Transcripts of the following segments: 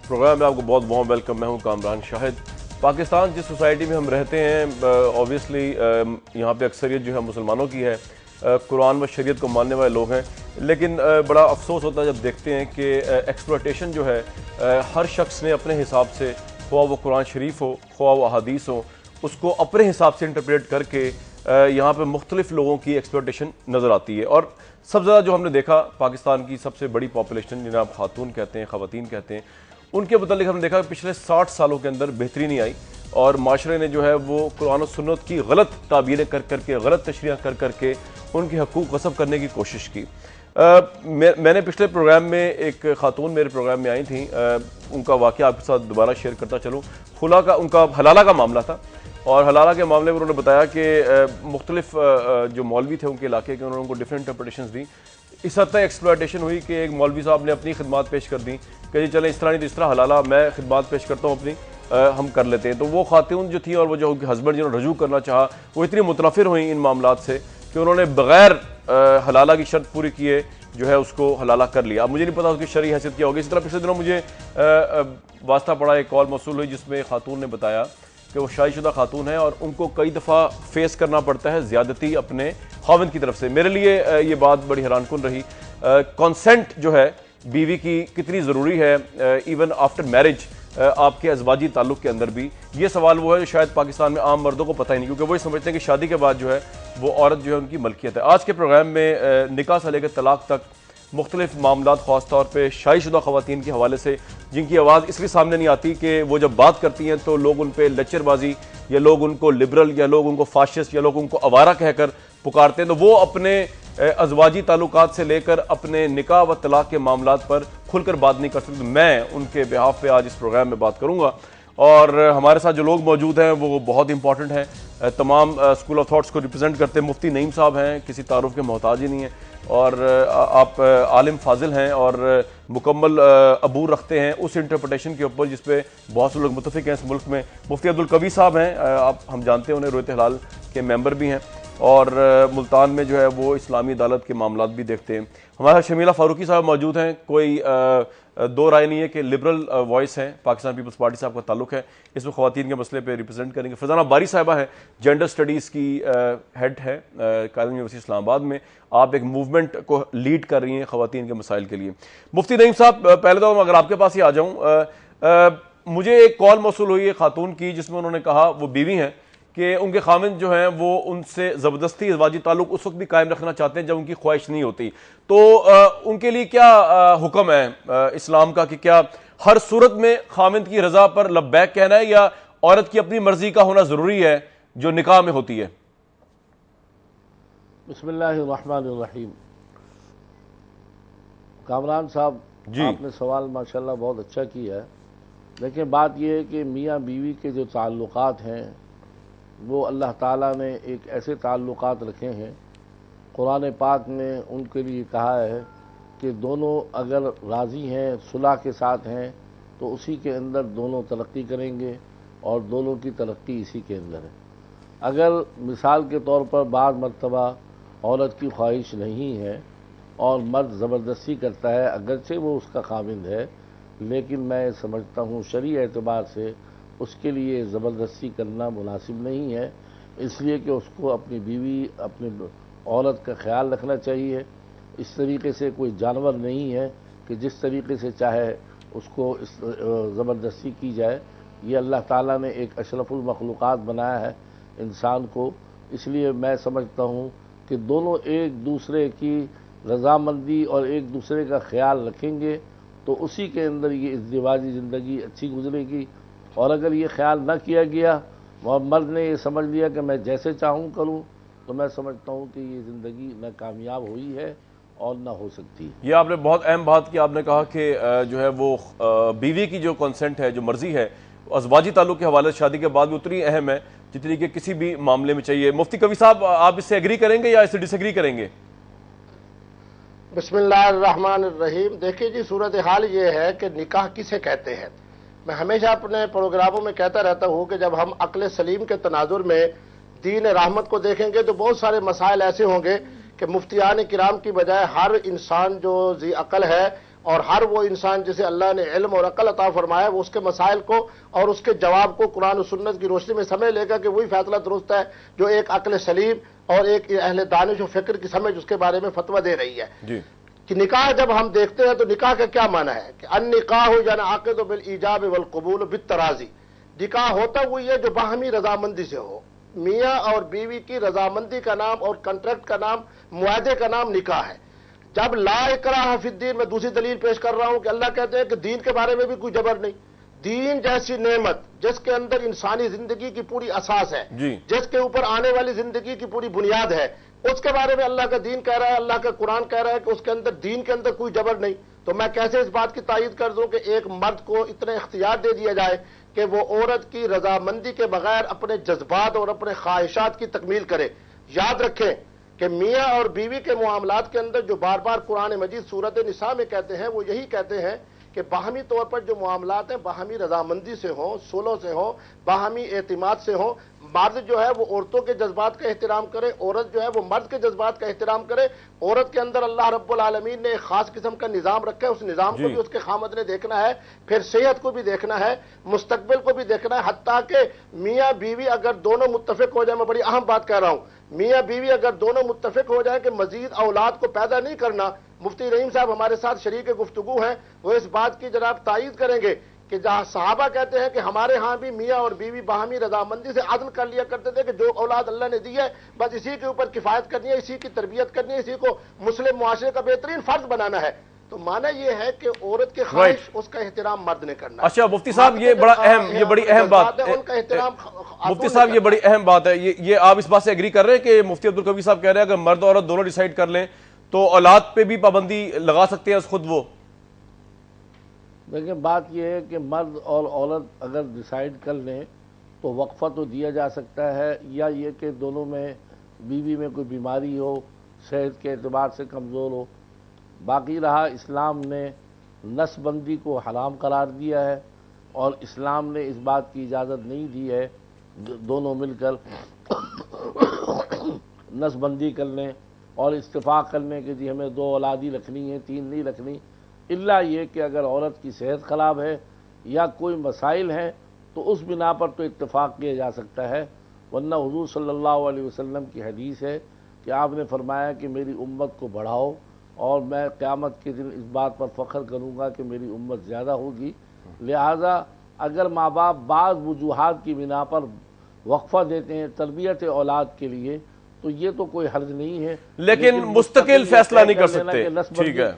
Programme میں آپ کو بہت وارم ویلکم. میں ہوں کامران شاہد. پاکستان جس سوسائٹی میں ہم رہتے ہیں اوبویسلی یہاں پہ اکثریت جو ہے مسلمانوں کی ہے, قرآن و شریعت کو ماننے والے لوگ ہیں, لیکن بڑا افسوس ہوتا ہے جب دیکھتے ہیں کہ ایکسپلوٹیشن جو ہے ہر شخص نے اپنے حساب سے, خواہ وہ قرآن شریف ہو خواہ وہ احادیث ہو, اس کو اپنے حساب سے انٹرپریٹ کر کے یہاں پہ مختلف لوگوں کی ایکسپلوٹیشن نظر آتی ہے. اور سب زیادہ جو ہم نے دیکھا پاکستان کی سب سے بڑی پاپولیشن جنہیں آپ خاتون کہتے ہیں, خواتین کہتے ہیں, ان کے متعلق ہم نے دیکھا کہ پچھلے 60 سالوں کے اندر بہتری نہیں آئی اور معاشرے نے جو ہے وہ قرآن و سنت کی غلط تعبیریں کر کے غلط تشریح کر کے ان کے حقوق غصب کرنے کی کوشش کی. میں نے پچھلے پروگرام میں ایک خاتون میرے پروگرام میں آئی تھیں, ان کا واقعہ آپ کے ساتھ دوبارہ شیئر کرتا چلوں. خلا کا ان کا حلالہ کا معاملہ تھا اور حلالہ کے معاملے میں انہوں نے بتایا کہ مختلف جو مولوی تھے ان کے علاقے کے, انہوں نے ان کو ڈفرینٹ انٹرپریٹیشنز دی. اس حد تک ایکسپلوٹیشن ہوئی کہ ایک مولوی صاحب نے اپنی خدمات پیش کر دیں کہ جی چلیں اس طرح نہیں تو اس طرح حلالہ میں خدمات پیش کرتا ہوں اپنی, ہم کر لیتے ہیں. تو وہ خاتون جو تھیں اور وہ جو ہسبینڈ جنہوں نے رجوع کرنا چاہا وہ اتنی متنفر ہوئیں ان معاملات سے کہ انہوں نے بغیر حلالہ کی شرط پوری کیے جو ہے اس کو حلالہ کر لیا. اب مجھے نہیں پتا اس کی شرعی حیثیت کیا ہوگی. اسی طرح پچھلے دنوں مجھے واسطہ پڑا, ایک کال موصول ہوئی جس میں خاتون نے بتایا کہ وہ شادی شدہ خاتون ہے اور ان کو کئی دفعہ فیس کرنا پڑتا ہے زیادتی اپنے خاوند کی طرف سے. میرے لیے یہ بات بڑی حیران کن رہی. کنسنٹ جو ہے بیوی کی کتنی ضروری ہے ایون آفٹر میرج آپ کے ازواجی تعلق کے اندر بھی, یہ سوال وہ ہے جو شاید پاکستان میں عام مردوں کو پتہ ہی نہیں, کیونکہ وہ سمجھتے ہیں کہ شادی کے بعد جو ہے وہ عورت جو ہے ان کی ملکیت ہے. آج کے پروگرام میں نکاح سے لے کے طلاق تک مختلف معاملات, خاص طور پہ شادی شدہ خواتین کے حوالے سے جن کی آواز اس لیے سامنے نہیں آتی کہ وہ جب بات کرتی ہیں تو لوگ ان پہ لیکچر بازی یا لوگ ان کو لبرل یا لوگ ان کو فاشسٹ یا لوگ ان کو آوارہ کہہ کر پکارتے ہیں, تو وہ اپنے ازواجی تعلقات سے لے کر اپنے نکاح و طلاق کے معاملات پر کھل کر بات نہیں کر سکتے. میں ان کے بہاف پہ آج اس پروگرام میں بات کروں گا اور ہمارے ساتھ جو لوگ موجود ہیں وہ بہت امپورٹنٹ ہیں, تمام اسکول آف تھاٹس کو ریپرزینٹ کرتے ہیں. مفتی نعیم صاحب ہیں, کسی تعارف کے محتاج ہی نہیں ہیں, اور آپ عالم فاضل ہیں اور مکمل عبور رکھتے ہیں اس انٹرپریٹیشن کے اوپر جس پہ بہت سے لوگ متفق ہیں اس ملک میں. مفتی عبدالقوی صاحب ہیں, آپ ہم جانتے ہیں انہیں رویت ہلال کے ممبر بھی ہیں اور ملتان میں جو ہے وہ اسلامی عدالت کے معاملات بھی دیکھتے ہیں. ہمارے شمیلہ فاروقی صاحب موجود ہیں, کوئی دو رائے نہیں ہے کہ لبرل وائس ہیں, پاکستان پیپلز پارٹی صاحب کا تعلق ہے, اس میں خواتین کے مسئلے پہ ریپرزینٹ کریں گے. فضانہ باری صاحبہ ہیں, جینڈر سٹڈیز کی ہیڈ ہے قائد یونیورسٹی اسلام آباد میں, آپ ایک موومنٹ کو لیڈ کر رہی ہیں خواتین کے مسائل کے لیے. مفتی نعیم صاحب, پہلے تو اگر آپ کے پاس ہی آ جاؤں, مجھے ایک کال موصول ہوئی ہے خاتون کی جس میں انہوں نے کہا, وہ بیوی ہیں, کہ ان کے خاوند جو ہیں وہ ان سے زبردستی ازواجی تعلق اس وقت بھی قائم رکھنا چاہتے ہیں جب ان کی خواہش نہیں ہوتی. تو ان کے لیے کیا حکم ہے اسلام کا کہ کیا ہر صورت میں خاوند کی رضا پر لبیک کہنا ہے یا عورت کی اپنی مرضی کا ہونا ضروری ہے جو نکاح میں ہوتی ہے؟ بسم اللہ الرحمن الرحیم. کامران صاحب جی, آپ نے سوال ماشاءاللہ بہت اچھا کیا ہے, لیکن بات یہ ہے کہ میاں بیوی کے جو تعلقات ہیں وہ اللہ تعالیٰ نے ایک ایسے تعلقات رکھے ہیں. قرآن پاک نے ان کے لیے کہا ہے کہ دونوں اگر راضی ہیں, صلح کے ساتھ ہیں, تو اسی کے اندر دونوں ترقی کریں گے اور دونوں کی ترقی اسی کے اندر ہے. اگر مثال کے طور پر بعض مرتبہ عورت کی خواہش نہیں ہے اور مرد زبردستی کرتا ہے, اگرچہ وہ اس کا خاوند ہے, لیکن میں سمجھتا ہوں شرعی اعتبار سے اس کے لیے زبردستی کرنا مناسب نہیں ہے, اس لیے کہ اس کو اپنی بیوی, اپنی عورت کا خیال رکھنا چاہیے. اس طریقے سے کوئی جانور نہیں ہے کہ جس طریقے سے چاہے اس کو زبردستی کی جائے. یہ اللہ تعالیٰ نے ایک اشرف المخلوقات بنایا ہے انسان کو, اس لیے میں سمجھتا ہوں کہ دونوں ایک دوسرے کی رضامندی اور ایک دوسرے کا خیال رکھیں گے تو اسی کے اندر یہ ازدواجی زندگی اچھی گزرے گی. اور اگر یہ خیال نہ کیا گیا اور مرد نے یہ سمجھ لیا کہ میں جیسے چاہوں کروں, تو میں سمجھتا ہوں کہ یہ زندگی نہ کامیاب ہوئی ہے اور نہ ہو سکتی. یہ آپ نے بہت اہم بات کی, آپ نے کہا کہ جو ہے وہ بیوی کی جو کنسنٹ ہے, جو مرضی ہے, ازواجی تعلق کے حوالے سے شادی کے بعد بھی اتنی اہم ہے جتنی کہ کسی بھی معاملے میں چاہیے. مفتی قوی صاحب, آپ اس سے ایگری کریں گے یا اس سے ڈس ایگری کریں گے؟ بسم اللہ الرحمن الرحیم. دیکھیے جی, صورتحال یہ ہے کہ نکاح کسے کہتے ہیں. میں ہمیشہ اپنے پروگراموں میں کہتا رہتا ہوں کہ جب ہم عقل سلیم کے تناظر میں دین رحمت کو دیکھیں گے تو بہت سارے مسائل ایسے ہوں گے کہ مفتیان کرام کی بجائے ہر انسان جو ذی عقل ہے اور ہر وہ انسان جسے اللہ نے علم اور عقل عطا فرمایا وہ اس کے مسائل کو اور اس کے جواب کو قرآن و سنت کی روشنی میں سمجھ لے گا کہ وہی فیصلہ درست ہے جو ایک عقل سلیم اور ایک اہل دانش و فکر کی سمجھ اس کے بارے میں فتویٰ دے رہی ہے جی کہ نکاح جب ہم دیکھتے ہیں تو نکاح کا کیا معنی ہے کہ النکاح ینعقد بالایجاب والقبول بالتراضی، نکاح ہوتا وہی ہے جو باہمی رضامندی سے ہو، میاں اور بیوی کی رضامندی کا نام اور کنٹریکٹ کا نام، معاہدے کا نام نکاح ہے۔ جب لا اکراہ فی الدین، میں دوسری دلیل پیش کر رہا ہوں کہ اللہ کہتے ہیں کہ دین کے بارے میں بھی کوئی جبر نہیں، دین جیسی نعمت جس کے اندر انسانی زندگی کی پوری اساس ہے، جس کے اوپر آنے والی زندگی کی پوری بنیاد ہے، اس کے بارے میں اللہ کا دین کہہ رہا ہے، اللہ کا قرآن کہہ رہا ہے کہ اس کے اندر دین کے اندر کوئی جبر نہیں، تو میں کیسے اس بات کی تائید کر دوں کہ ایک مرد کو اتنا اختیار دے دیا جائے کہ وہ عورت کی رضامندی کے بغیر اپنے جذبات اور اپنے خواہشات کی تکمیل کرے۔ یاد رکھیں کہ میاں اور بیوی کے معاملات کے اندر جو بار بار قرآن مجید سورۃ نساء میں کہتے ہیں وہ یہی کہتے ہیں کہ باہمی طور پر جو معاملات ہیں باہمی رضامندی سے ہوں، صلح سے ہوں، باہمی اعتماد سے ہوں، مرد جو ہے وہ عورتوں کے جذبات کا احترام کرے، عورت جو ہے وہ مرد کے جذبات کا احترام کرے۔ عورت کے اندر اللہ رب العالمین نے ایک خاص قسم کا نظام رکھا ہے، اس نظام کو بھی اس کے خامد نے دیکھنا ہے، پھر صحت کو بھی دیکھنا ہے، مستقبل کو بھی دیکھنا ہے، حتیٰ کہ میاں بیوی اگر دونوں متفق ہو جائیں، میں بڑی اہم بات کہہ رہا ہوں، میاں بیوی اگر دونوں متفق ہو جائیں کہ مزید اولاد کو پیدا نہیں کرنا، مفتی نعیم صاحب ہمارے ساتھ شریک گفتگو ہیں، وہ اس بات کی جناب تائید کریں گے کہ جہاں صحابہ کہتے ہیں کہ ہمارے ہاں بھی میاں اور بیوی باہمی رضامندی سے عدل کر لیا کرتے تھے کہ جو اولاد اللہ نے دی ہے بس اسی کے اوپر کفایت کرنی ہے، اسی کی تربیت کرنی ہے، اسی کو مسلم معاشرے کا بہترین فرد بنانا ہے۔ تو معنی یہ ہے کہ عورت کے خواہش اس کا احترام مرد نے کرنا ہے۔ اچھا مفتی صاحب یہ بڑی اہم بات ہے، ان کا احترام مفتی صاحب یہ بڑی اہم بات ہے، یہ آپ اس بات سے ایگری کر رہے ہیں کہ مفتی عبدالقوی صاحب کہہ رہے ہیں اگر مرد اور عورت دونوں ڈیسائیڈ کر لیں تو اولاد پہ بھی پابندی لگا سکتے ہیں خود وہ؟ دیکھیں بات یہ ہے کہ مرد اور عورت اگر ڈیسائیڈ کر لیں تو وقفہ تو دیا جا سکتا ہے، یا یہ کہ دونوں میں بیوی میں کوئی بیماری ہو، صحت کے اعتبار سے کمزور ہو۔ باقی رہا اسلام نے نس بندی کو حرام قرار دیا ہے اور اسلام نے اس بات کی اجازت نہیں دی ہے دونوں مل کر نس بندی کر لیں اور اتفاق کر لیں کہ جی ہمیں 2 اولادی رکھنی ہے، 3 نہیں رکھنی، الا یہ کہ اگر عورت کی صحت خراب ہے یا کوئی مسائل ہیں تو اس بنا پر تو اتفاق کیا جا سکتا ہے، ورنہ حضور صلی اللہ علیہ وسلم کی حدیث ہے کہ آپ نے فرمایا کہ میری امت کو بڑھاؤ اور میں قیامت کے دن اس بات پر فخر کروں گا کہ میری امت زیادہ ہوگی۔ لہذا اگر ماں باپ بعض وجوہات کی بنا پر وقفہ دیتے ہیں تربیت اولاد کے لیے تو یہ تو کوئی حرج نہیں ہے، لیکن مستقل فیصلہ نہیں کر سکتے۔ ٹھیک ہے،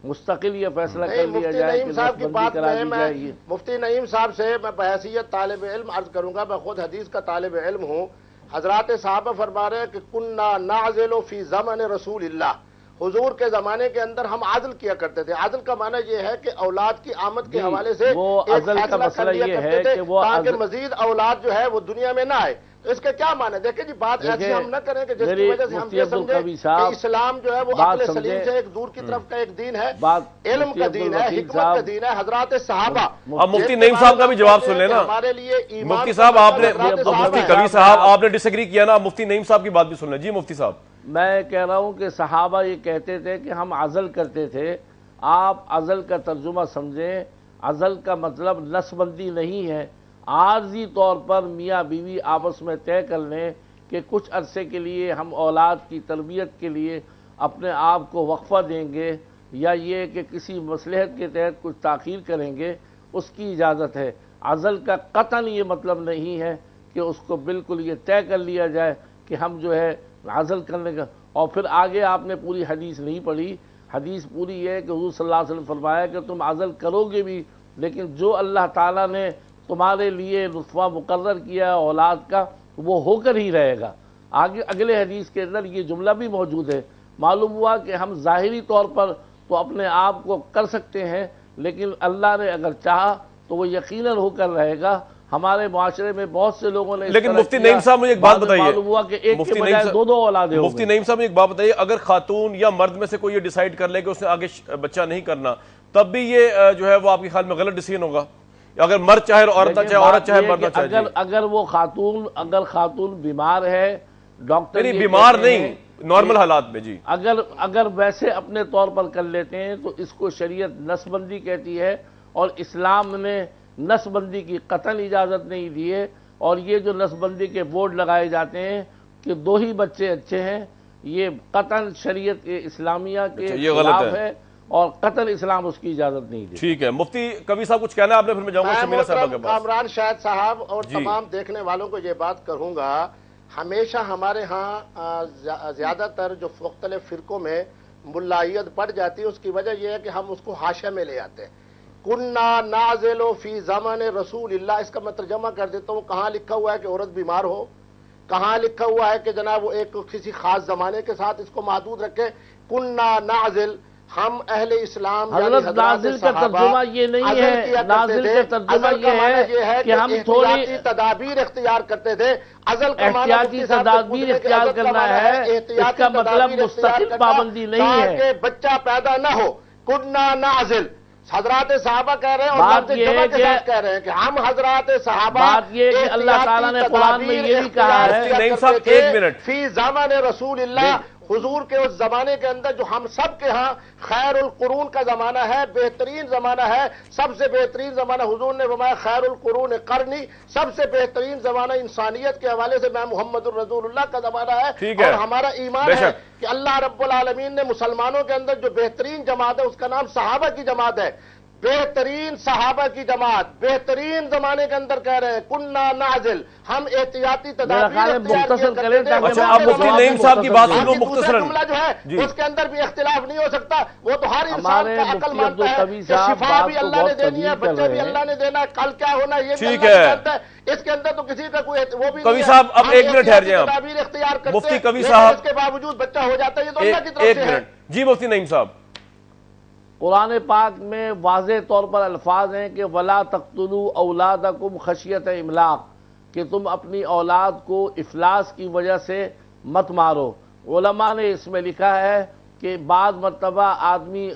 مستقل یہ فیصلہ کر لیا جائے کہ صاحب کی نسبندی بات کرا میں دی جائے گی۔ مفتی نعیم صاحب سے میں بحیثیت طالب علم عرض کروں گا، میں خود حدیث کا طالب علم ہوں۔ حضرات صحابہ فرما رہے ہیں کہ کننا نعزل فی زمن رسول اللہ، حضور کے زمانے کے اندر ہم عزل کیا کرتے تھے۔ عزل کا معنی یہ ہے کہ اولاد کی آمد کے حوالے سے وہ عزل کا مسئلہ یہ ہے کہ وہ تاکہ مزید اولاد جو ہے وہ دنیا میں نہ آئے۔ تو اس کا کیا معنی ہے؟ دیکھیں جی بات ایسی ہم نہ کریں کہ جس کی وجہ سے ہم یہ سمجھیں کہ اسلام جو ہے وہ عقل سلیم سے ایک دور کی طرف کا ایک دین ہے، علم کا دین ہے، حکمت کا دین ہے۔ حضرات صحابہ، اب مفتی نعیم صاحب کا بھی جواب سن لینا۔ ہمارے لیے مفتی صاحب آپ نے، مفتی قوی صاحب آپ نے ڈس ایگری کیا نا، مفتی نعیم صاحب کی بات بھی سن لیں۔ جی مفتی صاحب، میں کہہ رہا ہوں کہ صحابہ یہ کہتے تھے کہ ہم عزل کرتے تھے، آپ عزل کا ترجمہ سمجھیں، عزل کا مطلب نس بندی نہیں ہے، عارضی طور پر میاں بیوی آپس میں طے کر لیں کہ کچھ عرصے کے لیے ہم اولاد کی تربیت کے لیے اپنے آپ کو وقفہ دیں گے یا یہ کہ کسی مصلحت کے تحت کچھ تاخیر کریں گے، اس کی اجازت ہے۔ عزل کا قطعاً یہ مطلب نہیں ہے کہ اس کو بالکل یہ طے کر لیا جائے کہ ہم جو ہے عزل کرنے کا، اور پھر آگے آپ نے پوری حدیث نہیں پڑھی۔ حدیث پوری یہ ہے کہ حضور صلی اللہ علیہ وسلم فرمایا کہ تم عزل کرو گے بھی لیکن جو اللہ تعالیٰ نے تمہارے لیے رتبہ مقرر کیا اولاد کا وہ ہو کر ہی رہے گا۔ آگے اگلے حدیث کے اندر یہ جملہ بھی موجود ہے۔ معلوم ہوا کہ ہم ظاہری طور پر تو اپنے آپ کو کر سکتے ہیں لیکن اللہ نے اگر چاہا تو وہ یقیناً ہو کر رہے گا۔ ہمارے معاشرے میں بہت سے لوگوں نے، لیکن مفتی نعیم صاحب مجھے ایک بات بتائیے، معلوم ہوا کہ ایک کے بجائے 2 اولادیں ہو گئیں۔ مفتی نعیم صاحب ایک بات بتائیے، اگر خاتون یا مرد میں سے کوئی یہ ڈیسائیڈ کر لے کہ اس نے آگے بچہ نہیں کرنا تب بھی یہ جو ہے وہ آپ کے خیال میں غلط ڈیسیژن ہوگا؟ اگر مرد چاہے عورت نہ چاہے، عورت چاہے مرد نہ چاہے؟ اگر وہ خاتون بیمار ہے، ڈاکٹر نہیں بیمار نہیں، نارمل حالات میں جی اگر ویسے اپنے طور پر کر لیتے ہیں تو اس کو شریعت نسل بندی کہتی ہے، اور اسلام نے نسل بندی کی قطعاً اجازت نہیں دی ہے۔ اور یہ جو نسل بندی کے بورڈ لگائے جاتے ہیں کہ 2 ہی بچے اچھے ہیں، یہ قطعاً شریعت اسلامیہ کے خلاف ہے، اور قطعاً اسلام اس کی اجازت نہیں دی۔ ٹھیک ہے، مفتی کبھی صاحب کچھ کہنا ہے آپ نے، پھر میں جاؤں گا شمیلہ صاحبہ کے پاس۔ کامران شاہد صاحب اور تمام دیکھنے والوں کو یہ بات کہوں گا، ہمیشہ ہمارے ہاں زیادہ تر جو مختلف فرقوں میں ملائیت پڑ جاتی ہے، اس کی وجہ یہ ہے کہ ہم اس کو حاشیہ میں لے آتے ہیں۔ کنّا نازل فی زمان رسول اللہ، اس کا میں ترجمہ کر دیتا ہوں۔ کہاں لکھا ہوا ہے کہ عورت بیمار ہو؟ کہاں لکھا ہوا ہے کہ جناب وہ ایک کسی خاص زمانے کے ساتھ اس کو محدود رکھے؟ کنّا نازل، ہم اہل اسلام حضرت نازل کا ترجمہ یہ نہیں ہے، نازل کا ترجمہ یہ ہے کہ ہم تھوڑی تدابیر اختیار کرتے تھے۔ ازل کا معنی احتیاطی تدابیر اختیار کرنا ہے، اس کا مطلب مستقل پابندی نہیں ہے کہ بچہ پیدا نہ ہو۔ کنّا نازل، حضرات صحابہ کہہ رہے ہیں اور لفظ جمع کے ساتھ کہہ رہے ہیں کہ ہم حضرات صحابہ، بات یہ کہ اللہ تعالیٰ نے قرآن میں یہ بھی کہا ہے، نہیں صاحب ایک منٹ، فی زمان رسول اللہ، حضور کے اس زمانے کے اندر جو ہم سب کے ہاں خیر القرون کا زمانہ ہے، بہترین زمانہ ہے، سب سے بہترین زمانہ حضور نے فرمایا خیر القرون قرنی، سب سے بہترین زمانہ انسانیت کے حوالے سے میں محمد الرسول اللہ کا زمانہ ہے۔ اور ہمارا ایمان ہے کہ اللہ رب العالمین نے مسلمانوں کے اندر جو بہترین جماعت ہے اس کا نام صحابہ کی جماعت ہے، بہترین صحابہ کی جماعت، بہترین زمانے کے اندر کہہ رہے ہیں کنّا نازل، ہم احتیاطی تدابیر مختصر کریں۔ اچھا آپ مفتی نعیم صاحب کی بات سنو مختصراً، جملہ جو ہے اس کے اندر بھی اختلاف نہیں ہو سکتا، وہ تو ہر انسان کا عقل مانتا ہے کہ شفا بھی اللہ نے دینی ہے، بچہ بھی اللہ نے دینا ہے، کل کیا ہونا یہ بھی اللہ نے جانتا ہے، اس کے اندر تو کسی کا کوئی وہ بھی کبھی صاحب اب ایک منٹ ٹھہر جائیں تدابیر اختیار کرتے مفتی ہیں، کبھی صاحب اس کے باوجود بچہ ہو جاتا ہے، یہ تو اللہ کی طرف سے ہے۔ جی مفتی نعیم صاحب، قرآن پاک میں واضح طور پر الفاظ ہیں کہ وَلَا تَقْتُلُوا أَوْلَادَكُمْ خَشْيَةَ إِمْلَاقٍ، کہ تم اپنی اولاد کو افلاس کی وجہ سے مت مارو۔ علماء نے اس میں لکھا ہے کہ بعض مرتبہ آدمی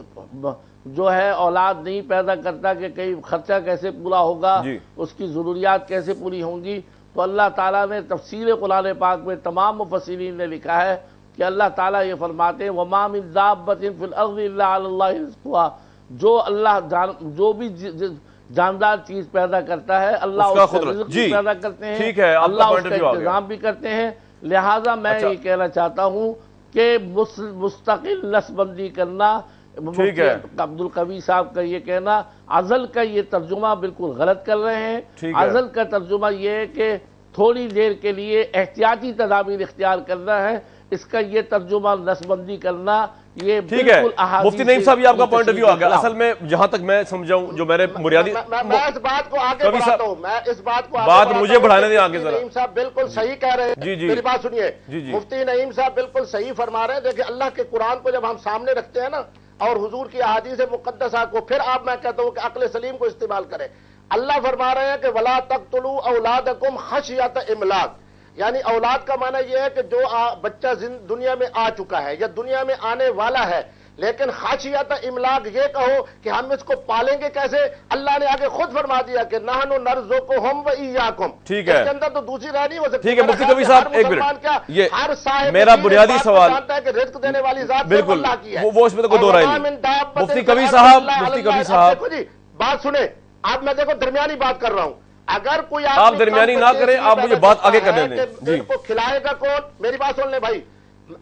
جو ہے اولاد نہیں پیدا کرتا کہ کئی خرچہ کیسے پورا ہوگا، اس کی ضروریات کیسے پوری ہوں گی، تو اللہ تعالیٰ نے تفسیر قرآن پاک میں تمام مفسرین نے لکھا ہے کہ اللہ تعالیٰ یہ فرماتے ہیں وَمَا مِن دَابَّةٍ فِي الْأَرْضِ إِلَّا عَلَى اللَّهِ رِزْقُهَا، جو جو بھی جاندار چیز پیدا کرتا ہے اللہ اس کا رزق بھی پیدا کرتے ہیں، اللہ اس کا انتظام بھی کرتے ہیں۔ لہٰذا میں یہ کہنا چاہتا ہوں کہ مستقل نسل بندی کرنا، عبد القوی صاحب کا یہ کہنا، ازل کا یہ ترجمہ بالکل غلط کر رہے ہیں۔ ازل کا ترجمہ یہ ہے کہ تھوڑی دیر کے لیے احتیاطی تدابیر اختیار کرنا ہے، اس کا یہ ترجمہ نسل بندی کرنا یہ بالکل احادیث۔ مفتی نعیم صاحب یہ آپ کا پوائنٹ آف ویو آ گیا، اصل میں جہاں تک میں سمجھاؤں جو میرے بنیادی میں اس بات کو آگے بڑھاتا ہوں، میں اس بات کو بات مجھے بڑھانے دیں آگے ذرا۔ نعیم صاحب بالکل صحیح کہہ رہے ہیں، میری بات سنیے، مفتی نعیم صاحب بالکل صحیح فرما رہے ہیں۔ دیکھیں اللہ کے قرآن کو جب ہم سامنے رکھتے ہیں نا اور حضور کی احادیث مقدسہ کو، پھر آپ میں کہتا ہوں کہ عقل سلیم کو استعمال کریں۔ اللہ فرما رہے ہیں کہ وَلَا تَقْتُلُوا أَوْلَادَكُمْ خَشْيَةَ إِمْلَاقٍ، یعنی اولاد کا معنی یہ ہے کہ جو بچہ دنیا میں آ چکا ہے یا دنیا میں آنے والا ہے، لیکن خشیت املاق یہ کہو کہ ہم اس کو پالیں گے کیسے؟ اللہ نے آگے خود فرما دیا کہ نحن نرزقہم و ایاکم، اس کے اندر تو دوسری رائے نہیں ہو سکتی۔ ٹھیک ہے مفتی کبھی صاحب ایک منٹ، یہ میرا بنیادی سوال جانتا ہے کہ رزق دینے والی ذات صرف اللہ کی ہے، وہ اس میں تو کوئی دو رائے نہیں۔ مفتی کبھی صاحب، مفتی کبھی صاحب بات سنیں، آپ میں دیکھو درمیانی بات کر رہا ہوں، اگر کوئی آپ درمیانی نہ کریں، آپ مجھے بات آگے کرنے دیں۔ جی کو کھلائے گا کون؟ میری بات سن لیں بھائی،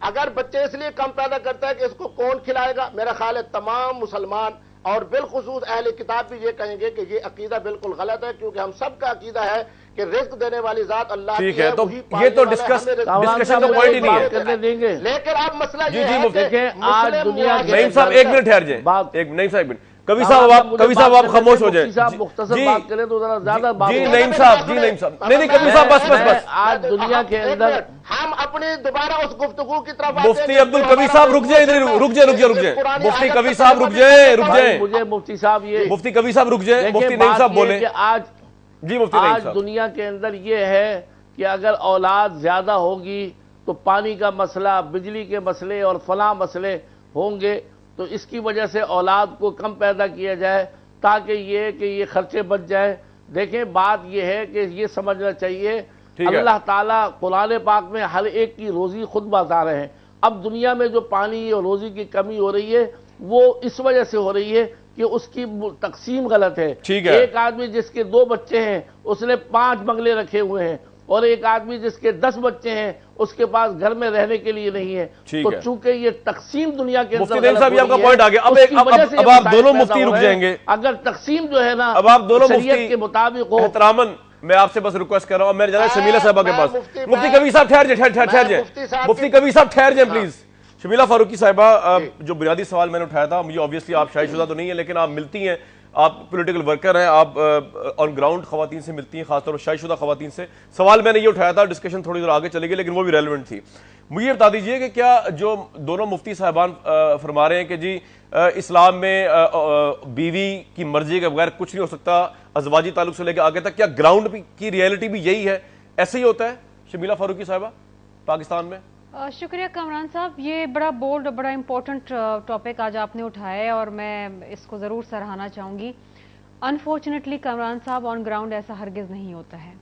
اگر بچے اس لیے کم پیدا کرتا ہے کہ اس کو کون کھلائے گا، میرا خیال ہے تمام مسلمان اور بالخصوص اہل کتاب بھی یہ کہیں گے کہ یہ عقیدہ بالکل غلط ہے، کیونکہ ہم سب کا عقیدہ ہے کہ رزق دینے والی ذات اللہ کی ہے، تو یہ تو ڈسکشن کا پوائنٹ ہی نہیں ہے۔ لیکن اب مسئلہ یہ ہے کہ آج دنیا کے نعیم صاحب ایک منٹ ٹھہر جائیں، نعیم صاحب ایک منٹ، کبھی صاحب آپ خاموش ہو جائیں۔ مختصر بات کریں تو ذرا زیادہ بات، جی نعیم صاحب، جی نعیم صاحب، نہیں کبھی صاحب بس آج دنیا کے اندر ہم اپنی دوبارہ اس گفتگو کی طرف مفتی عبدالقوی صاحب رک جائیں، رک جائیں مفتی کبھی صاحب رک جائیں، مجھے مفتی صاحب یہ مفتی کبھی صاحب رک جائیں، مفتی نعیم صاحب بولیں۔ جی مفتی نعیم آج صاحب، دنیا کے اندر یہ ہے کہ اگر اولاد زیادہ ہوگی تو پانی کا مسئلہ، بجلی کے مسئلے اور فلاں مسئلے ہوں گے، تو اس کی وجہ سے اولاد کو کم پیدا کیا جائے تاکہ یہ خرچے بچ جائیں۔ دیکھیں بات یہ ہے کہ یہ سمجھنا چاہیے اللہ تعالیٰ قرآن پاک میں ہر ایک کی روزی خود بتا رہے ہیں، اب دنیا میں جو پانی اور روزی کی کمی ہو رہی ہے وہ اس وجہ سے ہو رہی ہے کہ اس کی تقسیم غلط ہے. ایک آدمی جس کے 2 بچے ہیں اس نے 5 بنگلے رکھے ہوئے ہیں، اور ایک آدمی جس کے 10 بچے ہیں اس کے پاس گھر میں رہنے کے لیے نہیں ہے. تو چونکہ یہ تقسیم دنیا کے اندر مفتی صاحب آپ کا پوائنٹ آ گیا. اب آپ دونوں مفتی رک جائیں گے. اگر تقسیم جو ہے نا اب آپ دونوں شریعت کے مطابق ہو. احتراماً میں آپ سے بس ریکویسٹ کر رہا ہوں، میں جانا شمیلہ صاحبہ کے پاس. مفتی کبیر صاحب ٹھہر جائیں. مفتی کبیر صاحب ٹھہر جائیں پلیز. شمیلہ فاروقی صاحبہ، جو بنیادی سوال میں نے اٹھایا تھا، مجھے آبویسلی آپ شادی شدہ تو نہیں ہیں لیکن آپ ملتی ہیں، آپ پولیٹیکل ورکر ہیں، آپ آن گراؤنڈ خواتین سے ملتی ہیں، خاص طور پر شادی شدہ خواتین سے. سوال میں نے یہ اٹھایا تھا، ڈسکشن تھوڑی دیر آگے چلے گی لیکن وہ بھی ریلیونٹ تھی. مجھے یہ بتا دیجئے کہ کیا جو دونوں مفتی صاحبان فرما رہے ہیں کہ جی اسلام میں بیوی کی مرضی کے بغیر کچھ نہیں ہو سکتا ازواجی تعلق سے لے کے آگے تک، کیا گراؤنڈ کی ریئلٹی بھی یہی ہے، ایسے ہی ہوتا ہے شمیلہ فاروقی صاحبہ پاکستان میں؟ شکریہ کامران صاحب، یہ بڑا بولڈ بڑا امپورٹنٹ ٹاپک آج آپ نے اٹھایا ہے اور میں اس کو ضرور سراہنا چاہوں گی. انفارچونیٹلی کامران صاحب آن گراؤنڈ ایسا ہرگز نہیں ہوتا ہے.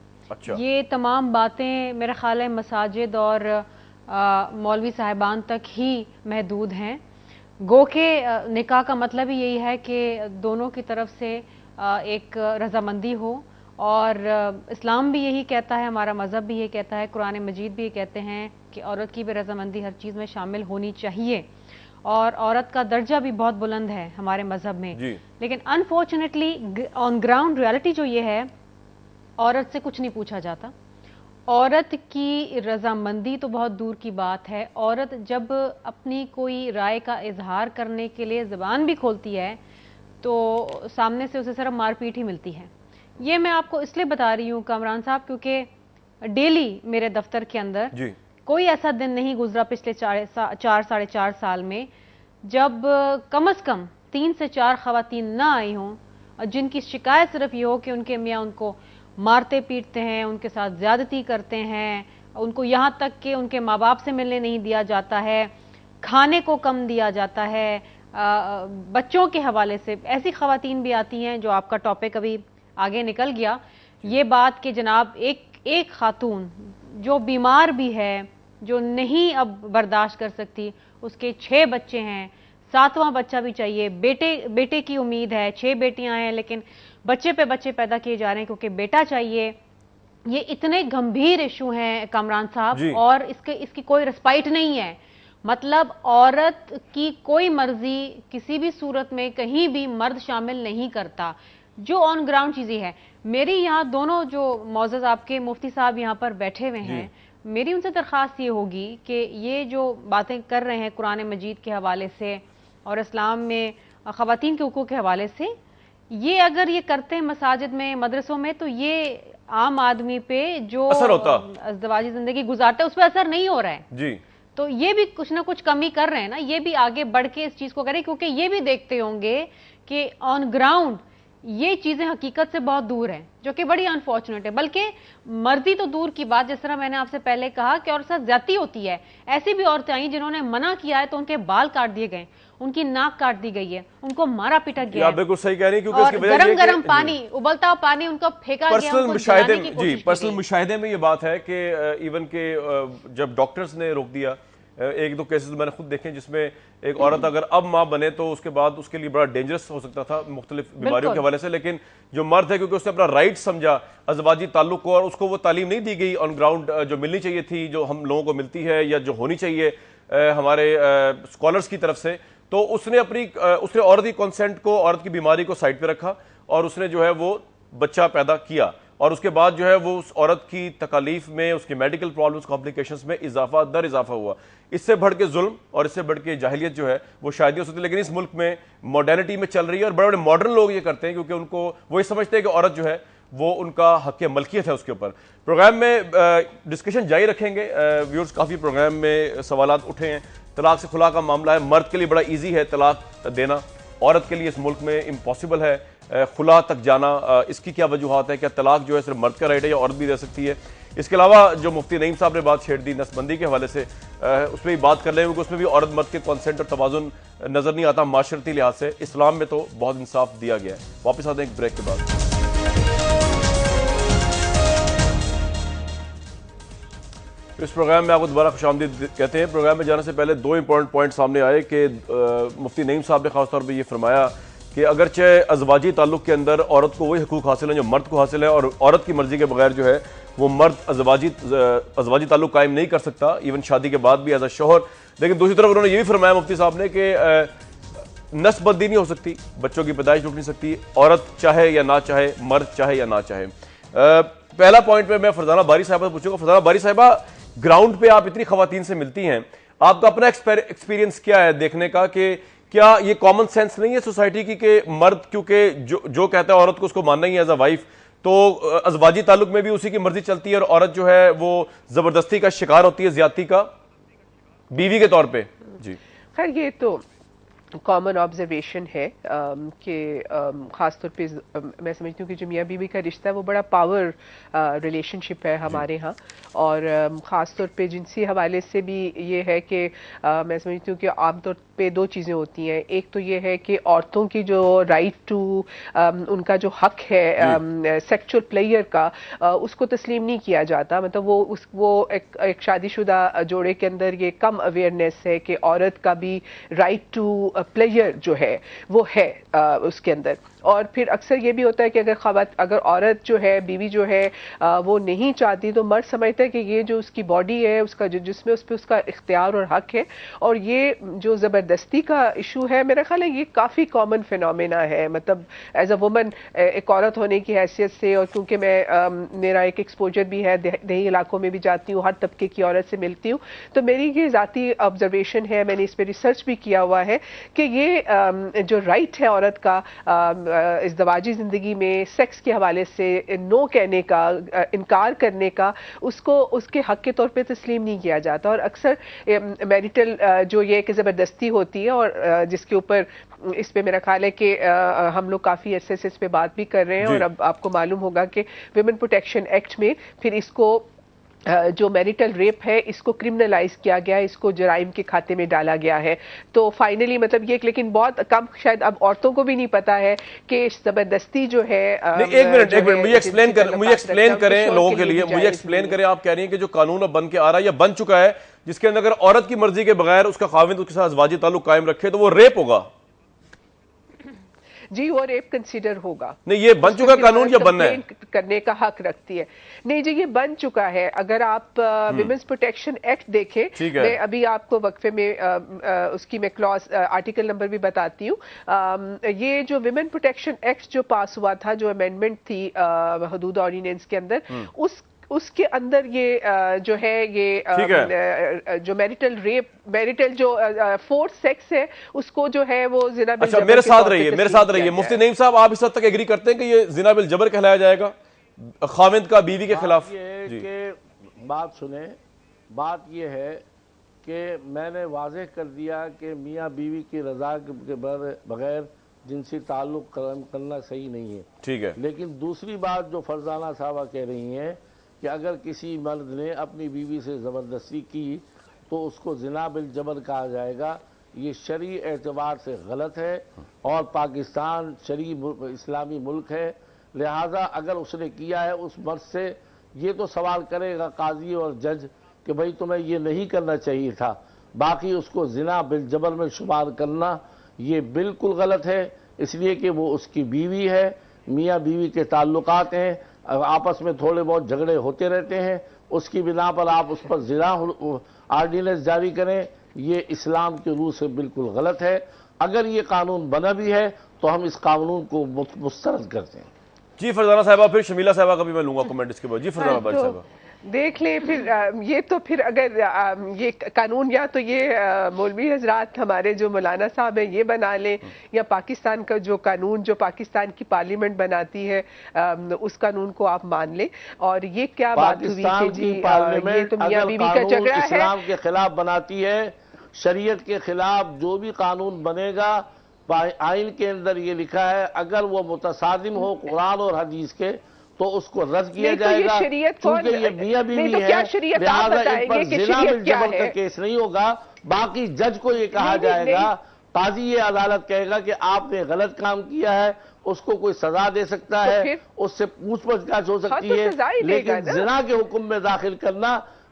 یہ تمام باتیں میرا خیال ہے مساجد اور مولوی صاحبان تک ہی محدود ہیں. گو کہ نکاح کا مطلب ہی یہی ہے کہ دونوں کی طرف سے ایک رضامندی ہو، اور اسلام بھی یہی کہتا ہے، ہمارا مذہب بھی یہ کہتا ہے، قرآن مجید بھی یہ کہتے ہیں کہ عورت کی بھی رضامندی ہر چیز میں شامل ہونی چاہیے، اور عورت کا درجہ بھی بہت بلند ہے ہمارے مذہب میں. لیکن انفارچونیٹلی آن گراؤنڈ ریالٹی جو یہ ہے، عورت سے کچھ نہیں پوچھا جاتا. عورت کی رضامندی تو بہت دور کی بات ہے، عورت جب اپنی کوئی رائے کا اظہار کرنے کے لیے زبان بھی کھولتی ہے تو سامنے سے اسے صرف مار پیٹ ہی ملتی ہے. یہ میں آپ کو اس لیے بتا رہی ہوں کامران صاحب کیونکہ ڈیلی میرے دفتر کے اندر کوئی ایسا دن نہیں گزرا پچھلے 4.5 سال میں جب کم از کم 3 سے 4 خواتین نہ آئی ہوں جن کی شکایت صرف یہ ہو کہ ان کے میاں ان کو مارتے پیٹتے ہیں، ان کے ساتھ زیادتی کرتے ہیں، ان کو یہاں تک کہ ان کے ماں باپ سے ملنے نہیں دیا جاتا ہے، کھانے کو کم دیا جاتا ہے، بچوں کے حوالے سے. ایسی خواتین بھی آتی ہیں جو آپ کا ٹاپک ابھی آگے نکل گیا. یہ بات کہ جناب ایک خاتون جو بیمار بھی ہے، جو نہیں اب برداشت کر سکتی، اس کے 6 بچے ہیں، 7واں بچہ بھی چاہیے، بیٹے کی امید ہے، 6 بیٹیاں ہیں لیکن بچے پہ بچے پیدا کیے جا رہے ہیں کیونکہ بیٹا چاہیے. یہ اتنے گمبھیر ایشو ہیں کامران صاحب، اور اس کی کوئی رسپائٹ نہیں ہے. مطلب عورت کی کوئی مرضی کسی بھی صورت میں کہیں بھی مرد شامل نہیں کرتا، جو آن گراؤنڈ چیزیں ہے. میری یہاں دونوں جو معزز آپ کے مفتی صاحب یہاں پر بیٹھے ہوئے ہیں، میری ان سے درخواست یہ ہوگی کہ یہ جو باتیں کر رہے ہیں قرآن مجید کے حوالے سے اور اسلام میں خواتین کے حقوق کے حوالے سے، یہ اگر یہ کرتے ہیں مساجد میں، مدرسوں میں، تو یہ عام آدمی پہ جو ازدواجی زندگی گزارتا ہے اس پہ اثر نہیں ہو رہا ہے. تو یہ بھی کچھ نہ کچھ کمی کر رہے ہیں نا، یہ بھی آگے بڑھ کے اس چیز کو کریں کیونکہ یہ بھی دیکھتے ہوں گے کہ آن گراؤنڈ یہ چیزیں حقیقت سے بہت دور ہیں، جو کہ بڑی انفارچونیٹ ہے. بلکہ مرضی تو دور کی بات، جس طرح میں نے آپ سے پہلے کہا کہ اور ساتھ زیادتی ہوتی ہے. ایسی بھی عورتیں آئیں جنہوں نے منع کیا ہے تو ان کے بال کاٹ دیے گئے، ان کی ناک کاٹ دی گئی ہے، ان کو مارا پیٹا گیا ہے. بالکل صحیح کہہ رہی ہیں کیونکہ اس کی وجہ گرم گرم پانی، ابلتا پانی ان کو پھینکا گیا، ان کو جلانے کی کوشش کی گئی. پرسنل مشاہدے میں یہ بات ہے کہ ایون کہ جب ڈاکٹرز نے روک دیا، 1-2 کیسز میں نے خود دیکھے جس میں ایک عورت اگر اب ماں بنے تو اس کے بعد اس کے لیے بڑا ڈینجرس ہو سکتا تھا مختلف بیماریوں کے حوالے سے. لیکن جو مرد ہے کیونکہ اس نے اپنا رائٹ سمجھا ازواجی تعلق کو، اور اس کو وہ تعلیم نہیں دی گئی آن گراؤنڈ جو ملنی چاہیے تھی، جو ہم لوگوں کو ملتی ہے یا جو ہونی چاہیے ہمارے اسکالرس کی طرف سے، تو اس نے عورت کی کنسنٹ کو، عورت کی بیماری کو سائڈ پہ رکھا اور اس نے جو ہے وہ بچہ پیدا کیا. اور اس کے بعد جو ہے وہ اس عورت کی تکالیف میں، اس کی میڈیکل پرابلمز، کمپلیکیشنز میں اضافہ در اضافہ ہوا. اس سے بڑھ کے ظلم اور اس سے بڑھ کے جاہلیت جو ہے وہ شاید ہی ہو سکتی. لیکن اس ملک میں ماڈرنٹی میں چل رہی ہے اور بڑے بڑے ماڈرن لوگ یہ کرتے ہیں کیونکہ ان کو وہ یہ سمجھتے ہیں کہ عورت جو ہے وہ ان کا حق ملکیت ہے اس کے اوپر. پروگرام میں ڈسکشن جاری رکھیں گے. ویورز کافی پروگرام میں سوالات اٹھے ہیں. طلاق سے خلا کا معاملہ ہے، مرد کے لیے بڑا ایزی ہے طلاق دینا، عورت کے لیے اس ملک میں امپاسبل ہے خلا تک جانا. اس کی کیا وجوہات ہیں؟ کیا طلاق جو ہے صرف مرد کا رائٹ ہے یا عورت بھی دے سکتی ہے؟ اس کے علاوہ جو مفتی نعیم صاحب نے بات چھیڑ دی نسل بندی کے حوالے سے، اس میں بھی بات کر لیں گے کہ اس میں بھی عورت مرد کے کانسنٹ اور توازن نظر نہیں آتا معاشرتی لحاظ سے. اسلام میں تو بہت انصاف دیا گیا ہے. واپس آتے ہیں ایک بریک کے بعد. اس پروگرام میں آپ کو دوبارہ خوشامدید کہتے ہیں۔ پروگرام میں جانے سے پہلے دو امپورٹنٹ پوائنٹ سامنے آئے کہ مفتی نعیم صاحب نے خاص طور پہ یہ فرمایا کہ اگرچہ ازواجی تعلق کے اندر عورت کو وہی حقوق حاصل ہیں جو مرد کو حاصل ہے، اور عورت کی مرضی کے بغیر جو ہے وہ مرد ازواجی تعلق قائم نہیں کر سکتا، ایون شادی کے بعد بھی ایز اے شوہر۔ لیکن دوسری طرف انہوں نے یہ بھی فرمایا مفتی صاحب نے کہ نسل بندی نہیں ہو سکتی، بچوں کی پیدائش رک نہیں سکتی، عورت چاہے یا نہ چاہے، مرد چاہے یا نہ چاہے۔ پہلا پوائنٹ پہ میں فرزانہ باری صاحبہ سے پوچھوں گا۔ فرزانہ باری صاحبہ، گراؤنڈ پہ آپ اتنی خواتین سے ملتی ہیں، آپ کا اپنا ایکسپیرینس کیا ہے دیکھنے کا کہ کیا یہ کامن سینس نہیں ہے سوسائٹی کی کہ مرد کیونکہ جو کہتا ہے عورت کو اس کو ماننا ہی ہے ایز اے وائف، تو ازواجی تعلق میں بھی اسی کی مرضی چلتی ہے اور عورت جو ہے وہ زبردستی کا شکار ہوتی ہے، زیادتی کا بیوی کے طور پہ؟ جی خیر، یہ تو کامن آبزرویشن ہے کہ خاص طور پہ میں سمجھتی ہوں کہ جو میاں بیوی کا رشتہ ہے وہ بڑا پاور ریلیشن شپ ہے ہمارے ہاں، اور خاص طور پہ جنسی حوالے سے بھی یہ ہے کہ میں سمجھتی ہوں کہ عام طور پہ دو چیزیں ہوتی ہیں۔ ایک تو یہ ہے کہ عورتوں کی جو رائٹ ٹو ان کا جو حق ہے سیکچول پلیئر کا، اس کو تسلیم نہیں کیا جاتا۔ مطلب وہ ایک شادی شدہ جوڑے کے اندر یہ کم اویئرنیس ہے کہ عورت کا بھی رائٹ ٹو پلیئر جو ہے وہ ہے اس کے اندر۔ اور پھر اکثر یہ بھی ہوتا ہے کہ اگر عورت جو ہے، بیوی جو ہے وہ نہیں چاہتی، تو مرد سمجھتا ہے کہ یہ جو اس کی باڈی ہے، اس کا جو جسم ہے، اس پہ اس کا اختیار اور حق ہے۔ اور یہ جو زبردستی کا ایشو ہے، میرا خیال ہے یہ کافی کامن فینومینا ہے۔ مطلب ایز اے وومن، ایک عورت ہونے کی حیثیت سے، اور کیونکہ میرا ایک ایکسپوجر بھی ہے، دیہی علاقوں میں بھی جاتی ہوں، ہر طبقے کی عورت سے ملتی ہوں، تو میری یہ ذاتی آبزرویشن ہے، میں نے اس پہ ریسرچ بھی کیا ہوا ہے کہ یہ جو رائٹ ہے عورت کا ازدواجی زندگی میں سیکس کے حوالے سے نو کہنے کا، انکار کرنے کا، اس کو اس کے حق کے طور پہ تسلیم نہیں کیا جاتا۔ اور اکثر میریٹل جو یہ کہ زبردستی ہوتی ہے، اور جس کے اوپر اس پہ میرا خیال ہے کہ ہم لوگ کافی عرصے سے اس پہ بات بھی کر رہے ہیں، اور اب آپ کو معلوم ہوگا کہ ویمن پروٹیکشن ایکٹ میں پھر اس کو جو میریٹل ریپ ہے اس کو کرمنلائز کیا گیا ہے، اس کو جرائم کے کھاتے میں ڈالا گیا ہے۔ تو فائنلی مطلب یہ، لیکن بہت کم شاید اب عورتوں کو بھی نہیں پتا ہے کہ زبردستی جو ہے۔ ایک منٹ مجھے ایکسپلین کریں لوگوں کے لیے، مجھے ایکسپلین کریں۔ آپ کہہ رہی ہیں کہ جو قانون اب بن کے آ رہا ہے یا بن چکا ہے، جس کے اندر اگر عورت کی مرضی کے بغیر اس کا خاوند اس کے ساتھ ازواجی تعلق قائم رکھے تو وہ ریپ ہوگا؟ جی، وہ ریپ کنسیڈر ہوگا۔ نہیں، یہ بن چکا قانون یا بننا ہے؟ کرنے کا حق رکھتی ہے۔ نہیں جی، یہ بن چکا ہے۔ اگر آپ ویمنس پروٹیکشن ایکٹ دیکھیں، میں ابھی آپ کو وقفے میں اس کی میں کلاس آرٹیکل نمبر بھی بتاتی ہوں۔ یہ جو ویمن پروٹیکشن ایکٹ جو پاس ہوا تھا، جو امینڈمنٹ تھی حدود آرڈیننس کے اندر، اس کے اندر یہ جو ہے یہ جو میریٹل جو فورس سیکس ہے، اس کو جو ہے وہ زنا بالجبر۔ اچھا، میرے ساتھ رہیے مفتی نعیم صاحب، آپ اس حد تک ایگری کرتے ہیں کہ یہ زنا بالجبر کہلایا جائے گا خاوند کا بیوی کے خلاف؟ یہ ہے کہ بات سنیں، بات یہ ہے کہ میں نے واضح کر دیا کہ میاں بیوی کی رضا کے بغیر جنسی تعلق قائم کرنا صحیح نہیں ہے، ٹھیک ہے۔ لیکن دوسری بات جو فرزانہ صاحبہ کہہ رہی ہیں کہ اگر کسی مرد نے اپنی بیوی سے زبردستی کی تو اس کو زنا بالجبر کہا جائے گا، یہ شرعی اعتبار سے غلط ہے، اور پاکستان شرعی اسلامی ملک ہے، لہذا اگر اس نے کیا ہے اس مرد سے، یہ تو سوال کرے گا قاضی اور جج کہ بھئی تمہیں یہ نہیں کرنا چاہیے تھا۔ باقی اس کو زنا بالجبر میں شمار کرنا یہ بالکل غلط ہے، اس لیے کہ وہ اس کی بیوی ہے، میاں بیوی کے تعلقات ہیں، آپس میں تھوڑے بہت جھگڑے ہوتے رہتے ہیں، اس کی بنا پر آپ اس پر زنا آرڈیننس جاری کریں، یہ اسلام کے روح سے بالکل غلط ہے۔ اگر یہ قانون بنا بھی ہے تو ہم اس قانون کو مسترد کرتے ہیں۔ جی فرزانہ صاحبہ، پھر شمیلہ صاحبہ کا بھی میں لوں گا کمنٹ اس کے بعد۔ جی فرزانہ باری صاحبہ، دیکھ لیں پھر یہ تو پھر اگر یہ قانون یا تو یہ مولوی حضرات ہمارے جو مولانا صاحب ہیں یہ بنا لیں، یا پاکستان کا جو قانون جو پاکستان کی پارلیمنٹ بناتی ہے اس قانون کو آپ مان لیں۔ اور یہ کیا بات ہوئی کہ جی یہ تو میاں بیوی کا جھگڑا ہے، اسلام کے خلاف بناتی ہے، شریعت کے خلاف جو بھی قانون بنے گا، آئین کے اندر یہ لکھا ہے اگر وہ متصادم ہو قرآن اور حدیث کے تو اس کو رد کیا جائے گا، کیونکہ یہ میاں بیوی ہے، لہذا ان پر زنا بالجبر کا کیس نہیں ہوگا۔ باقی جج کو یہ کہا جائے گا، قاضی یہ عدالت کہے گا کہ آپ نے غلط کام کیا ہے، اس کو کوئی سزا دے سکتا ہے، اس سے پوچھ پچھ ہو سکتی ہے، لیکن زنا کے حکم میں داخل کرنا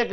1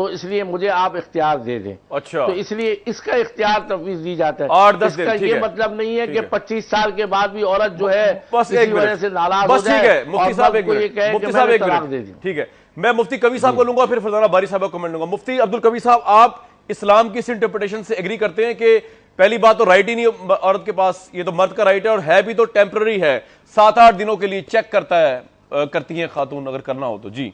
تو اس لیے مجھے آپ اختیار دے دیں. اچھا تو اس لیے اس کا اختیار تفویض دی جاتا ہے. 8-10 اس کا دن، ٹھیک یہ ہے. مطلب نہیں ہے ٹھیک کہ ہے. 25 سال کے بعد بھی عورت جو ہے بس اسی ایک وجہ منٹ سے ناراض ہو بس ٹھیک جائے ہے. مفتی اور صاحب مرد ایک کو یہ منٹ کہے مفتی کہ صاحب میں نے ایک طلاق دے منٹ دی. ٹھیک ہے. میں مفتی کبیر صاحب کو لوں گا، پھر فرزانہ باری صاحب کو کمنٹ لوں گا. مفتی عبدالکبیر صاحب، آپ اسلام کی اس انٹرپریٹیشن سے ایگری کرتے ہیں کہ پہلی بات تو رائٹ ہی نہیں عورت کے پاس، یہ تو مرد کا رائٹ ہے، اور ہے بھی تو ٹیمپرری ہے، 7-8 دنوں کے لیے چیک کرتی ہیں خاتون اگر کرنا ہو تو. جی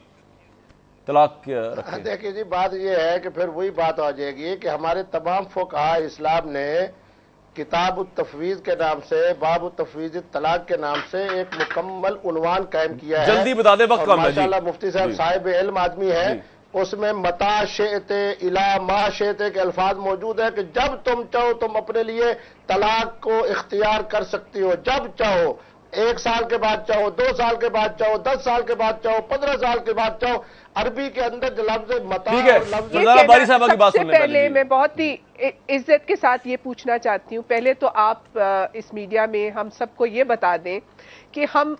طلاق رکھیں. دیکھیے جی، بات یہ ہے کہ پھر وہی بات آ جائے گی کہ ہمارے تمام فقہاء اسلام نے کتاب التفویض کے نام سے، باب التفویض طلاق کے نام سے ایک مکمل عنوان قائم کیا ہے. جلدی بتا دیں، وقت اور کم ہے. ماشاءاللہ مفتی صاحب صاحب علم آدمی ہے. اس میں متا شئت الا ما شئت کے الفاظ موجود ہے کہ جب تم چاہو تم اپنے لیے طلاق کو اختیار کر سکتی ہو، جب چاہو. 1 سال کے بعد چاہو، 2 سال کے بعد چاہو، 10 سال کے بعد چاہو، 15 سال کے بعد چاہو. عربی کے اندر جو لفظ متا ٹھیک ہے. اور لفظ فرزانہ باری صاحبہ کی بات سب سے سن لیں پہلے جی. میں بہت ہی عزت کے ساتھ یہ پوچھنا چاہتی ہوں، پہلے تو آپ اس میڈیا میں ہم سب کو یہ بتا دیں کہ ہم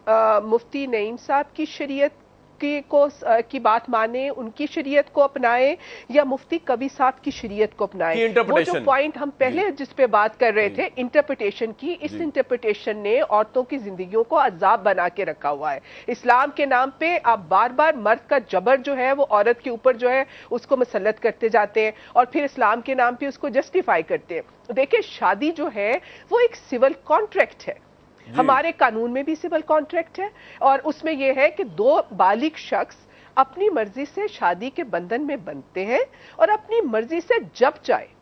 مفتی نعیم صاحب کی شریعت کی بات مانیں، ان کی شریعت کو اپنائیں، یا مفتی کبیر صاحب کی شریعت کو اپنائیں. وہ جو پوائنٹ ہم پہلے جس پہ بات کر رہے تھے انٹرپریٹیشن کی، اس انٹرپریٹیشن نے عورتوں کی زندگیوں کو عذاب بنا کے رکھا ہوا ہے. اسلام کے نام پہ آپ بار بار مرد کا جبر جو ہے وہ عورت کے اوپر جو ہے اس کو مسلط کرتے جاتے ہیں، اور پھر اسلام کے نام پہ اس کو جسٹیفائی کرتے ہیں. دیکھیں، شادی جو ہے وہ ایک سول کانٹریکٹ ہے. ہمارے قانون میں بھی سول کانٹریکٹ ہے، اور اس میں یہ ہے کہ 2 بالغ شخص اپنی مرضی سے شادی کے بندھن میں بندھتے ہیں، اور اپنی مرضی سے جب چاہے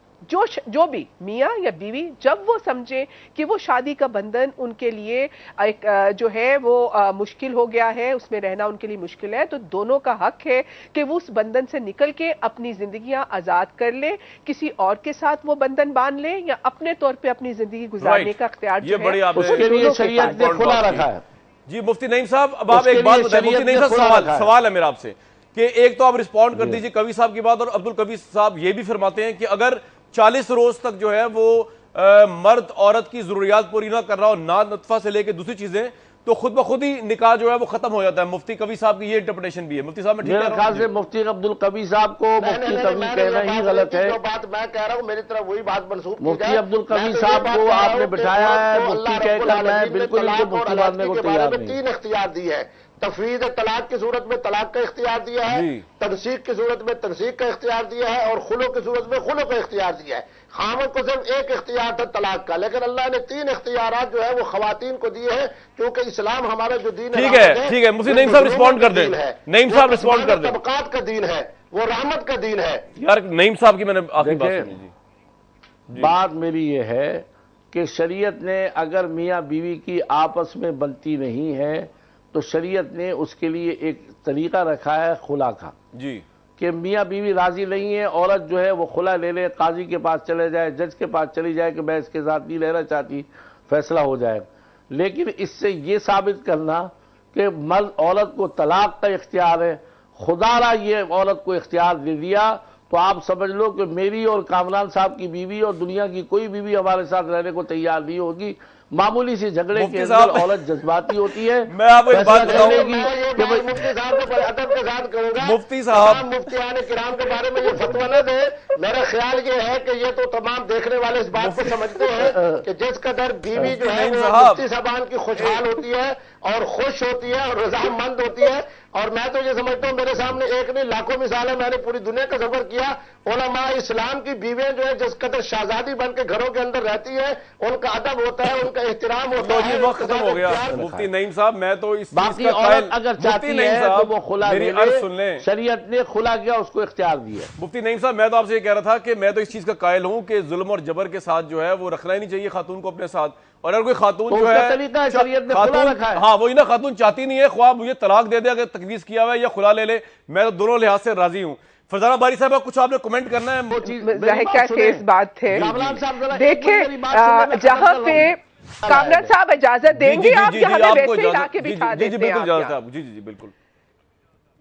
جو بھی میاں یا بیوی جب وہ سمجھیں کہ وہ شادی کا بندھن ان کے لیے ایک جو ہے وہ مشکل ہو گیا ہے، اس میں رہنا ان کے لیے مشکل ہے، تو دونوں کا حق ہے کہ وہ اس بندھن سے نکل کے اپنی زندگیاں آزاد کر لیں، کسی اور کے ساتھ وہ بندھن باندھ لیں، یا اپنے طور پہ اپنی زندگی گزارنے کا اختیار جو ہے اس کے لیے شریعت نے کھلا رکھا ہے. جی مفتی نعیم صاحب، اب آپ ایک بات بتائیں. مفتی نعیم صاحب، سوال ہے میرا آپ سے کہ ایک تو آپ رسپونڈ کر دیجئے کبیر صاحب کی بات، اور عبدالکبیر صاحب یہ بھی فرماتے ہیں کہ اگر 40 روز تک جو ہے وہ مرد عورت کی ضروریات پوری نہ کر رہا ہو، ناد نطفہ سے لے کے دوسری چیزیں، تو خود بخود ہی نکاح جو ہے وہ ختم ہو جاتا ہے. مفتی کبیر صاحب کی یہ انٹرپریٹیشن بھی ہے. مفتی صاحب میں ٹھیک کہہ رہا ہوں؟ میرے خیال سے مفتی عبدالکبیر صاحب کو مفتی کبیر کہنا ہی غلط ہے. جو بات میں کہہ رہا ہوں میری طرف وہی بات منسوخ کی جائے. مفتی عبدالکبیر صاحب کو آپ نے بٹھایا ہے مفتی کہہ کر، میں بالکل ان کو مفتی ماننے کو تیار نہیں. 3 اختیار دی ہے. تفویض طلاق کی صورت میں طلاق کا اختیار دیا ہے، تنسیق کی صورت میں تنسیق کا اختیار دیا ہے، اور خلو کی صورت میں خلو کا اختیار دیا ہے. خاوند کو صرف 1 اختیار تھا طلاق کا، لیکن اللہ نے 3 اختیارات جو ہے وہ خواتین کو دیے ہیں، کیونکہ اسلام ہمارا جو دین ہے. ٹھیک ہے مفتی نعیم صاحب رسپونڈ کر دیں. نعیم صاحب رسپونڈ کر دیں. طبقات کا دین ہے، وہ رحمت کا دین ہے. یار نعیم صاحب کی میں نے آخری بات سنی. جی بات میری یہ ہے کہ شریعت نے اگر میاں بیوی کی آپس میں بنتی نہیں ہے تو شریعت نے اس کے لیے ایک طریقہ رکھا ہے خلا کا. جی کہ میاں بیوی راضی نہیں ہے، عورت جو ہے وہ خلا لے لے، قاضی کے پاس چلے جائے، جج کے پاس چلی جائے کہ میں اس کے ساتھ نہیں رہنا چاہتی، فیصلہ ہو جائے. لیکن اس سے یہ ثابت کرنا کہ مرد عورت کو طلاق کا اختیار ہے، خدا را یہ عورت کو اختیار دے دیا، تو آپ سمجھ لو کہ میری اور کامران صاحب کی بیوی اور دنیا کی کوئی بیوی ہمارے ساتھ رہنے کو تیار نہیں ہوگی. معمولی سی جھگڑے کے اندر عورت جذباتی ہوتی ہے. میں آپ کو ایک بات بتاؤں گی کہ مفتی صاحب کو ادب کے ساتھ کہوں گا، مفتی صاحب مفتیان کرام کے بارے میں یہ فتویٰ نہ دے. میرا خیال یہ ہے کہ یہ تو تمام دیکھنے والے اس بات کو سمجھتے ہیں کہ جس قدر بیوی جو ہے وہ مفتی صاحبان کی خوشحال ہوتی ہے اور خوش ہوتی ہے اور رضامند ہوتی ہے. اور میں تو یہ سمجھتا ہوں، میرے سامنے ایک نہیں لاکھوں مثال ہے، میں نے پوری دنیا کا سفر کیا. علماء اسلام کی بیویاں جو ہے جس قدر شہزادی بن کے گھروں کے اندر رہتی ہے، ان کا ادب ہوتا ہے، ان کا احترام ہوتا ہے. وقت ختم ہو گیا. مفتی نعیم صاحب میں تو اس باقی عورت اگر چاہتی ہے تو وہ خلا لے لے، شریعت نے خلا کیا، اس کو اختیار دیا. مفتی نعیم صاحب میں تو آپ سے یہ کہہ رہا تھا کہ میں تو اس چیز کا قائل ہوں کہ ظلم اور جبر کے ساتھ جو ہے وہ رکھنا ہی نہیں چاہیے خاتون کو اپنے ساتھ. اور اگر کوئی خاتون جو ہے ہاں وہی نا خاتون چاہتی نہیں ہے خواہ مجھے طلاق دے دے اگر تجویز کیا ہوا ہے یا خلا لے لے، میں تو دونوں لحاظ سے راضی ہوں. فرزانہ باری صاحب کچھ آپ نے کمنٹ کرنا ہے؟ ذائقہ خیز بات ہے. دیکھیں جہاں پہ کامران صاحب اجازت دیں گے آپ یہاں پہ ویسے ہی لا کے بٹھا دیتے ہیں. جی بالکل.